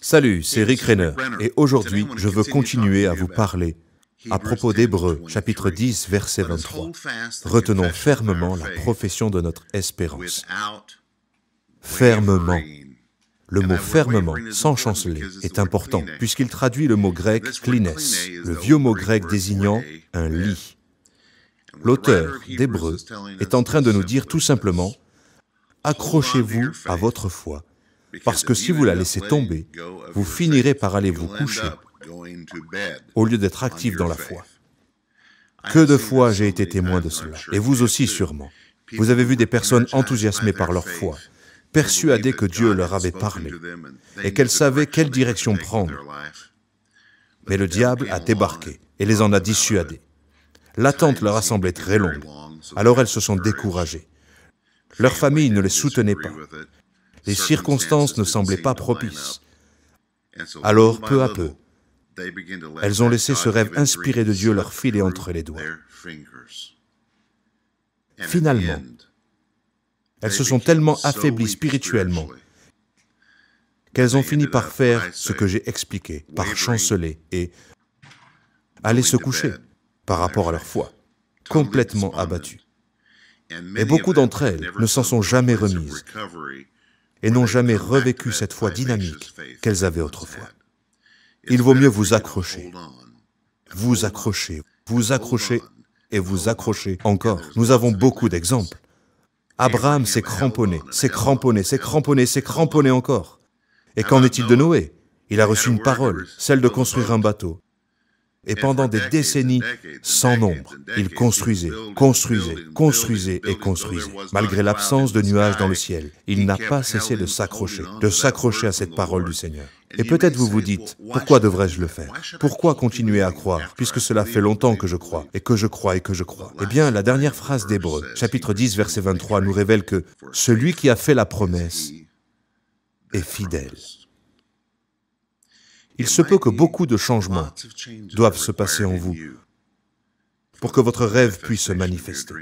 Salut, c'est Rick Renner, et aujourd'hui, je veux continuer à vous parler à propos d'Hébreux, chapitre 10, verset 23. Retenons fermement la profession de notre espérance. Fermement. Le mot fermement, sans chanceler, est important, puisqu'il traduit le mot grec klinès, le vieux mot grec désignant un lit. L'auteur d'Hébreux est en train de nous dire tout simplement, accrochez-vous à votre foi, parce que si vous la laissez tomber, vous finirez par aller vous coucher, au lieu d'être actif dans la foi. Que de fois j'ai été témoin de cela, et vous aussi sûrement. Vous avez vu des personnes enthousiasmées par leur foi, persuadées que Dieu leur avait parlé, et qu'elles savaient quelle direction prendre. Mais le diable a débarqué et les en a dissuadées. L'attente leur a semblé très longue, alors elles se sont découragées. Leur famille ne les soutenait pas. Les circonstances ne semblaient pas propices. Alors, peu à peu, elles ont laissé ce rêve inspiré de Dieu leur filer entre les doigts. Finalement, elles se sont tellement affaiblies spirituellement qu'elles ont fini par faire ce que j'ai expliqué, par chanceler et aller se coucher par rapport à leur foi, complètement abattues. Et beaucoup d'entre elles ne s'en sont jamais remises et n'ont jamais revécu cette foi dynamique qu'elles avaient autrefois. Il vaut mieux vous accrocher et vous accrocher encore. Nous avons beaucoup d'exemples. Abraham s'est cramponné encore. Et qu'en est-il de Noé? Il a reçu une parole, celle de construire un bateau. Et pendant des décennies, sans nombre, il construisait, malgré l'absence de nuages dans le ciel. Il n'a pas cessé de s'accrocher à cette parole du Seigneur. Et peut-être vous vous dites, pourquoi devrais-je le faire? Pourquoi continuer à croire, puisque cela fait longtemps que je crois, et que je crois, et que je crois? Eh bien, la dernière phrase d'Hébreux, chapitre 10, verset 23, nous révèle que celui qui a fait la promesse est fidèle. Il se peut que beaucoup de changements doivent se passer en vous pour que votre rêve puisse se manifester.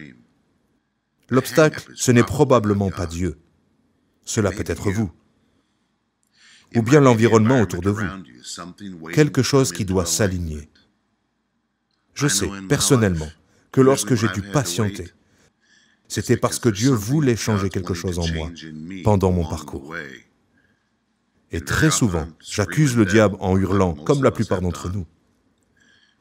L'obstacle, ce n'est probablement pas Dieu. Cela peut être vous. Ou bien l'environnement autour de vous. Quelque chose qui doit s'aligner. Je sais, personnellement, que lorsque j'ai dû patienter, c'était parce que Dieu voulait changer quelque chose en moi pendant mon parcours. Et très souvent, j'accuse le diable en hurlant, comme la plupart d'entre nous.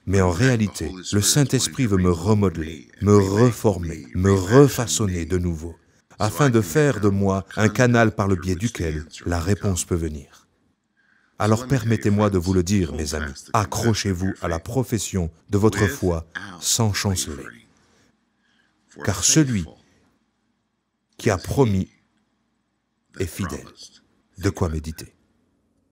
Mais en réalité, le Saint-Esprit veut me remodeler, me reformer, me refaçonner de nouveau, afin de faire de moi un canal par le biais duquel la réponse peut venir. Alors permettez-moi de vous le dire, mes amis, accrochez-vous à la profession de votre foi sans chanceler. Car celui qui a promis est fidèle. De quoi méditer.